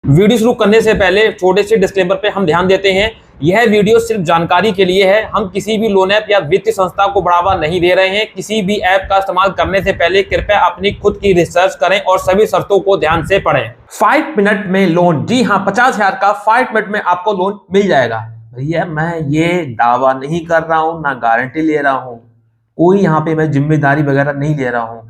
Video शुरू करने से पहले छोटे से डिस्क्लेमर पे हम ध्यान देते हैं, यह वीडियो सिर्फ जानकारी के लिए है। हम किसी भी लोन ऐप या वित्तीय संस्था को बढ़ावा नहीं दे रहे हैं। किसी भी ऐप का इस्तेमाल करने से पहले कृपया अपनी खुद की रिसर्च करें और सभी शर्तों को ध्यान से पढ़ें। 5 मिनट में लोन, जी हाँ, 50,000 का 5 मिनट में आपको लोन मिल जाएगा। भैया मैं ये दावा नहीं कर रहा हूं, ना गारंटी ले रहा हूं, कोई यहाँ पे मैं जिम्मेदारी वगैरह नहीं ले रहा हूं।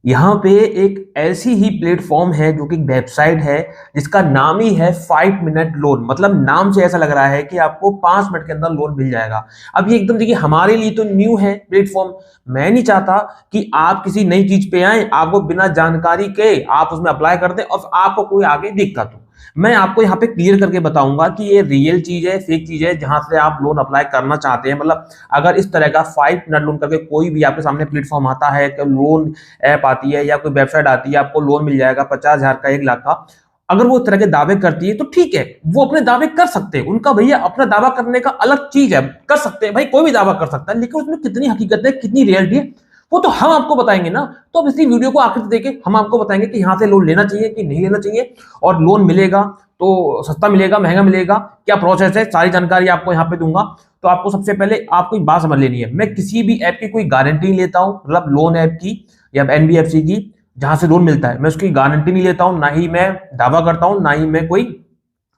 यहाँ पे एक ऐसी ही प्लेटफॉर्म है जो कि वेबसाइट है जिसका नाम ही है 5 मिनट लोन। मतलब नाम से ऐसा लग रहा है कि आपको 5 मिनट के अंदर लोन मिल जाएगा। अब ये एकदम देखिए हमारे लिए तो न्यू है प्लेटफॉर्म। मैं नहीं चाहता कि आप किसी नई चीज पे आए, आपको बिना जानकारी के आप उसमें अप्लाई कर दें और आपको कोई आगे दिक्कत हो। मैं आपको यहाँ पे क्लियर करके बताऊंगा कि ये रियल चीज है, फेक चीज है, जहां से आप लोन अप्लाई करना चाहते हैं। मतलब अगर इस तरह का 5 मिनट लोन करके कोई भी आपके सामने प्लेटफॉर्म आता है, कि लोन ऐप आती है या कोई वेबसाइट आती है, आपको लोन मिल जाएगा 50,000 का, 1 लाख का, अगर वो इस तरह के दावे करती है तो ठीक है, वो अपने दावे कर सकते हैं। उनका भैया अपना दावा करने का अलग चीज है, कर सकते हैं भाई, कोई भी दावा कर सकता है, लेकिन उसमें कितनी हकीकत है, कितनी रियलिटी है, वो तो हम आपको बताएंगे ना। तो अब इसी वीडियो को आखिर देखे हम आपको बताएंगे कि यहाँ से लोन लेना चाहिए कि नहीं लेना चाहिए, और लोन मिलेगा तो सस्ता मिलेगा, महंगा मिलेगा, क्या प्रोसेस है, सारी जानकारी आपको यहाँ पे दूंगा। तो आपको सबसे पहले आपको एक बात समझ लेनी है, मैं किसी भी ऐप की कोई गारंटी नहीं लेता हूँ। मतलब लोन ऐप की या एनबीएफसी की जहां से लोन मिलता है, मैं उसकी गारंटी नहीं लेता हूं, ना ही मैं दावा करता हूं, ना ही मैं कोई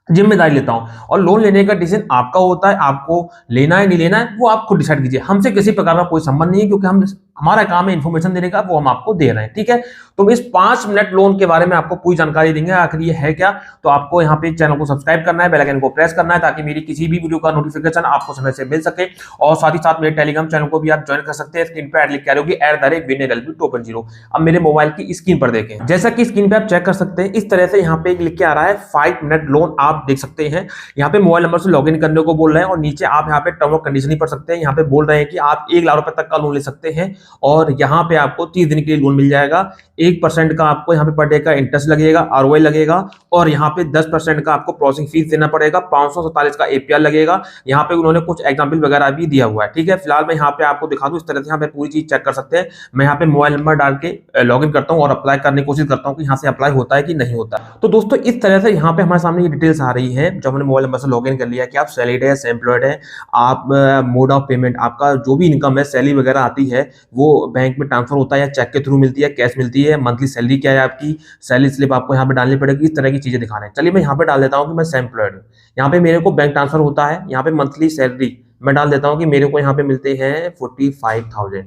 जिम्मेदारी लेता हूं। और लोन लेने का डिसीजन आपका होता है, आपको लेना है नहीं लेना है वो आप खुद डिसाइड कीजिए। हमसे किसी प्रकार का कोई संबंध नहीं है, क्योंकि हमारा काम है इन्फॉर्मेशन देने का, वो हम आपको दे रहे हैं, ठीक है। तो इस 5 मिनट लोन के बारे में आपको पूरी जानकारी देंगे, आखिर ये है क्या। तो आपको यहाँ पे चैनल को सब्सक्राइब करना है, बेल आइकन को प्रेस करना है, ताकि मेरी किसी भी वीडियो का नोटिफिकेशन आपको समय से मिल सके। और साथ ही साथ मेरे टेलीग्राम चैनल को भी आप ज्वाइन कर सकते हैं। स्क्रीन पे ऐड लिख के आ रही होगी @winnerlb2.0। अब मेरे मोबाइल की स्क्रीन पर देखें, जैसा कि स्क्रीन पे आप चेक कर सकते हैं, इस तरह से यहाँ पे लिख के आ रहा है 5 मिनट लोन, आप देख सकते हैं। यहाँ पे मोबाइल नंबर से लॉगिन करने को बोल रहे हैं, और नीचे आप यहाँ पे टर्म और कंडीशन ही पढ़ सकते हैं। यहाँ पे बोल रहे हैं कि आप 1 लाख रुपए तक का लोन ले सकते हैं, और यहाँ पे आपको 30 दिन के लिए लोन मिल जाएगा। 1% का आपको यहाँ पे पर डे का इंटरेस्ट लगेगा, आरओआई लगेगा, और यहाँ पे 10% का आपको प्रोसेसिंग फीस देना पड़ेगा, 547 का एपीआर लगेगा। यहाँ पे उन्होंने कुछ एग्जाम्पल वगैरह भी दिया हुआ है, ठीक है। फिलहाल मैं यहाँ पे आपको दिखा दूं, इस तरह से यहाँ पे पूरी चीज चेक कर सकते हैं। मैं यहाँ पे मोबाइल नंबर डाल के लॉगिन करता हूँ और अप्लाई करने की कोशिश करता हूँ कि यहाँ से अप्लाई होता है कि नहीं होता। तो दोस्तों इस तरह से यहाँ पे हमारे सामने ये डिटेल्स आ रही है, जब हमने मोबाइल नंबर से लॉगिन कर लिया कि आप सैलरीड है, एम्प्लॉयड है, आप मोड ऑफ पेमेंट, आपका जो भी इनकम है, सैलरी वगैरह आती है, वो बैंक में ट्रांसफर होता है या चेक के थ्रू मिलती है, कैश मिलती है, मंथली सैलरी क्या है आपकी, सैलरी स्लिप आपको यहाँ पे डालनी पड़ेगी, इस तरह की चीजें दिखा रहे हैं। चलिए मैं यहाँ पे डाल देता हूँ कि मैं सेल्फ एम्प्लॉयड हूँ। यहाँ पे मेरे को बैंक ट्रांसफर होता है, यहाँ पे मंथली सैलरी मैं डाल देता हूँ कि मेरे को यहाँ पे मिलते हैं 45,000,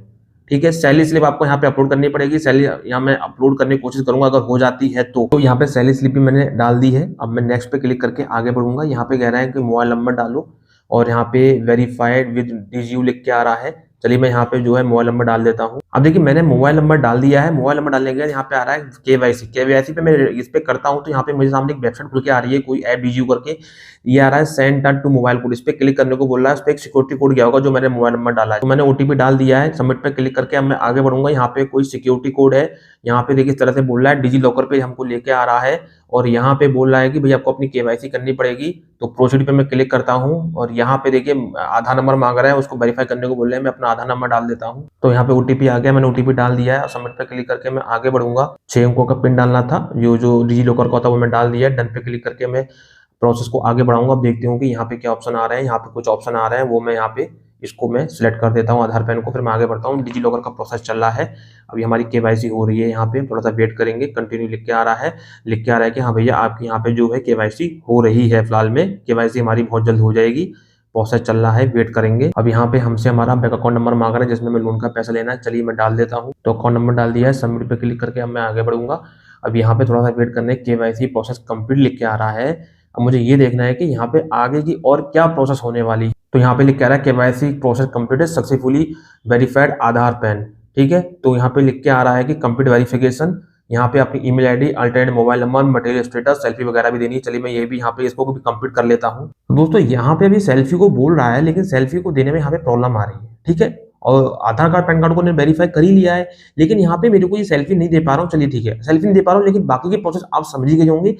ठीक है। सैलरी स्लिप आपको यहाँ पे अपलोड करनी पड़ेगी। सैलरी यहाँ मैं अपलोड करने की कोशिश करूंगा, अगर हो जाती है तो यहाँ पे सैलरी स्लिप भी मैंने डाल दी है। अब मैं नेक्स्ट पे क्लिक करके आगे बढ़ूंगा। यहाँ पे कह रहा है कि मोबाइल नंबर डालो, और यहाँ पे वेरीफाइड विद डीजीयू लिख के आ रहा है। चलिए मैं यहाँ पे जो है मोबाइल नंबर डाल देता हूँ। अब देखिए मैंने मोबाइल नंबर डाल दिया है। मोबाइल नंबर डालने के बाद यहाँ पे आ रहा है केवाईसी पे मैं इस पे करता हूँ, तो यहाँ पे मुझे सामने एक वेबसाइट खुल के आ रही है, कोई ऐप डीजीयू करके, ये आ रहा है सेंड टू मोबाइल कोड। इस पे क्लिक करने को बोल रहा है। इस पे एक सिक्योरिटी कोड गया होगा जो मैंने मोबाइल नंबर डाला है, तो मैंने ओटीपी डाल दिया है। सबमिट पे क्लिक करके अब मैं आगे बढ़ूंगा। यहाँ पे कोई सिक्योरिटी कोड है, यहाँ पे देखिए इस तरह से बोल रहा है, डिजी लॉकर पे हमको लेके आ रहा है, और यहाँ पे बोल रहा है कि भैया आपको अपनी केवाईसी करनी पड़ेगी। तो प्रोसीड पे मैं क्लिक करता हूँ, और यहाँ पे देखिए आधार नंबर मांग रहा है, उसको वेरीफाई करने को बोल रहे हैं। मैं अपना आधार नंबर डाल देता हूँ, तो यहाँ पे ओटीपी आ गया, मैंने ओटीपी डाल दिया है। और सबमिट पे क्लिक करके मैं आगे बढ़ूंगा। 6 अंकों का पिन डालना था, जो डिजी लॉकर का था वो मैं डाल दिया। डन पे क्लिक करके मैं प्रोसेस को आगे बढ़ाऊंगा। अब देखते हूँ कि यहाँ पे क्या ऑप्शन आ रहे हैं। यहाँ पे कुछ ऑप्शन आ रहे हैं, वो मैं यहाँ पे इसको मैं सिलेक्ट कर देता हूँ, आधार पैन को। फिर मैं आगे बढ़ता हूँ। डिजी लॉकर का प्रोसेस चल रहा है, अभी हमारी केवाईसी हो रही है। यहाँ पे थोड़ा सा वेट करेंगे। कंटिन्यू लिख के आ रहा है, लिख के आ रहा है कि हाँ भैया आपकी यहाँ पे जो है केवाईसी हो रही है। फिलहाल में केवाईसी हमारी बहुत जल्द हो जाएगी, प्रोसेस चल रहा है, वेट करेंगे। अब यहाँ पे हमसे हमारा बैंक अकाउंट नंबर मांग रहा है जिसमें मैं लोन का पैसा लेना है। चलिए मैं डाल देता हूँ, तो अकाउंट नंबर डाल दिया है। सबमिट पे क्लिक करके अब मैं आगे बढ़ूंगा। अब यहाँ पे थोड़ा सा वेट करने, केवाईसी प्रोसेस कंप्लीट लिख के आ रहा है। अब मुझे ये देखना है कि यहाँ पे आगे की और क्या प्रोसेस होने वाली है। तो यहाँ पे लिख के आ रहा है KYC process completed successfully verified Aadhaar PAN, ठीक है। तो यहाँ पे लिख के आ रहा है कि कंप्लीट वेरिफिकेशन। यहाँ पे अपनी email ID, alternate mobile number, material status, selfie वगैरह भी देनी है। चलिए मैं ये भी यहाँ पे इसको भी कंप्लीट कर लेता हूँ। तो दोस्तों यहाँ पे अभी सेल्फी को बोल रहा है, लेकिन सेल्फी को देने में यहाँ पे प्रॉब्लम आ रही है, ठीक है। और आधार कार्ड पैन कार्ड को मैंने वेरीफाई कर ही लिया है, लेकिन यहाँ पे मेरे को ये सेल्फी नहीं दे पा रहा हूँ। चलिए ठीक है, सेल्फी नहीं दे पा रहा हूँ, लेकिन बाकी के प्रोसेस आप समझ ही गए होंगे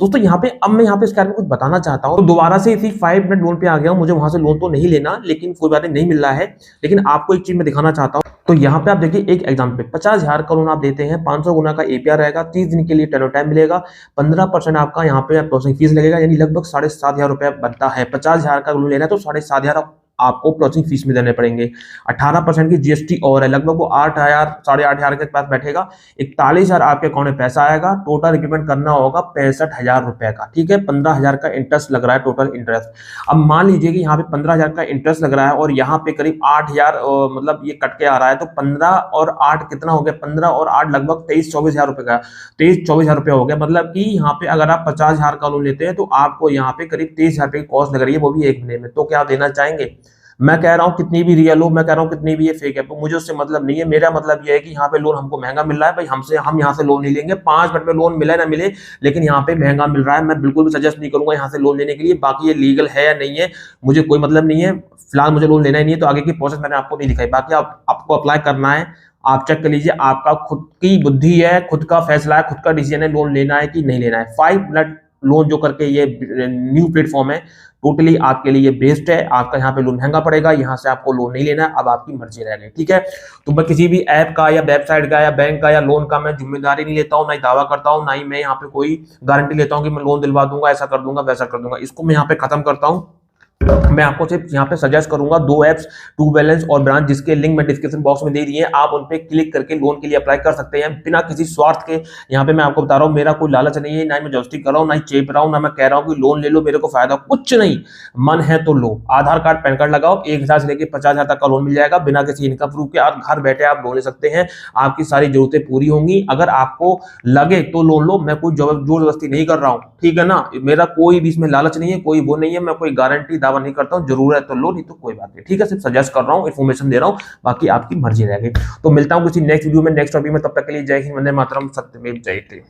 दोस्तों। यहाँ पे अब मैं यहाँ पे इसके बारे में कुछ बताना चाहता हूँ। तो दोबारा से इसी 5 मिनट लोन पे आ गया हूँ। मुझे वहां से लोन तो नहीं लेना, लेकिन कोई बात नहीं, मिल रहा है, लेकिन आपको एक चीज मैं दिखाना चाहता हूँ। तो यहाँ पे आप देखिए एक एग्जाम पे 50,000 का लोन आप देते हैं, 500 गुना का एपीआर रहेगा, 30 दिन के लिए टेनो टाइम मिलेगा, 15% आपका यहाँ पे प्रोसेसिंग फीस लगेगा, यानी लगभग 7,500 रुपया बनता है। 50,000 का लोन लेना है तो 7,500 आपको प्रोसेसिंग फीस में देने पड़ेंगे। 18% की जीएसटी और है, लगभग वो 8,000 8,500 के पास बैठेगा। 41,000 आपके अकाउंट में पैसा आएगा। टोटल रिपेमेंट करना होगा 65,000 रुपए का, ठीक है। 15,000 का इंटरेस्ट लग रहा है, टोटल इंटरेस्ट। अब मान लीजिए कि यहाँ पे 15,000 का इंटरेस्ट लग रहा है और यहाँ पे करीब 8,000 मतलब ये कट के आ रहा है, तो 15 और 8 कितना हो गया, 15 और 8 लगभग 23-24,000 रुपए का, 23-24,000 रुपए हो गया। मतलब कि यहाँ पे अगर आप 50,000 का लोन लेते हैं तो आपको यहाँ पे करीब 23,000 रुपए की कॉस्ट लग रही है, वो भी 1 महीने में। तो क्या आप देना चाहेंगे? मैं कह रहा हूं कितनी भी रियल हो, मैं कह रहा हूं कितनी भी ये फेक है, तो मुझे उससे मतलब नहीं है। मेरा मतलब ये है कि यहाँ पे लोन हमको महंगा मिल रहा है भाई, हम यहाँ से लोन नहीं लेंगे। 5 मिनट में लोन मिले ना मिले, लेकिन यहाँ पे महंगा मिल रहा है। मैं बिल्कुल भी सजेस्ट नहीं करूंगा यहाँ से लोन लेने के लिए। बाकी ये लीगल है या नहीं है मुझे कोई मतलब नहीं है, फिलहाल मुझे लोन लेना ही नहीं है, तो आगे की प्रोसेस मैंने आपको नहीं दिखाई। बाकी आपको अप्लाई करना है, आप चेक कर लीजिए, आपका खुद की बुद्धि है, खुद का फैसला है, खुद का डिसीजन है, लोन लेना है कि नहीं लेना है। 5 मिनट लोन जो करके ये न्यू प्लेटफॉर्म है, टोटली आपके लिए बेस्ट है। आपका यहाँ पे लोन महंगा पड़ेगा, यहाँ से आपको लोन नहीं लेना है, अब आपकी मर्जी रह गई, ठीक है। तो मैं किसी भी ऐप का या वेबसाइट का या बैंक का या लोन का मैं जिम्मेदारी नहीं लेता हूँ, ना ही दावा करता हूँ, ना ही मैं यहाँ पे कोई गारंटी लेता हूँ कि मैं लोन दिलवा दूंगा, ऐसा कर दूंगा, वैसा कर दूंगा। इसको मैं यहाँ पे खत्म करता हूँ। मैं आपको सिर्फ यहाँ पे सजेस्ट करूंगा 2 ऐप्स, टू बैलेंस और ब्रांच, जिसके लिंक मैं डिस्क्रिप्शन बॉक्स में दे दिए हैं। आप उन पे क्लिक करके लोन के लिए अप्लाई कर सकते हैं बिना किसी स्वार्थ के। यहाँ पे मैं आपको बता रहा हूँ, मेरा कोई लालच नहीं है, ना ही मैं जस्टिस कर रहा हूँ, ना ही चेप रहा हूँ, ना मैं कह रहा हूँ कि लोन ले लो मेरे को फायदा, कुछ नहीं। मन है तो लो, आधार कार्ड पैन कार्ड लगाओ, 1,000 से लेकर 50,000 तक का लोन मिल जाएगा बिना किसी इनकम प्रूफ के। आप घर बैठे आप लोन ले सकते हैं, आपकी सारी जरूरतें पूरी होंगी। अगर आपको लगे तो लोन लो, मैं कोई जोर जबरदस्ती नहीं कर रहा हूँ, ठीक है ना। मेरा कोई भी इसमें लालच नहीं है, कोई वो नहीं है, मैं कोई गारंटी दावा नहीं करता हूँ। जरूर है तो लो, नहीं तो कोई बात नहीं, ठीक है। सिर्फ सजेस्ट कर रहा हूँ, इन्फॉर्मेशन दे रहा हूँ, बाकी आपकी मर्जी रहेगी। तो मिलता हूँ किसी नेक्स्ट वीडियो में, नेक्स्ट टॉपिक में। तब तक के लिए जय हिंद, वंदे मातरम, सत्यमेव जयते।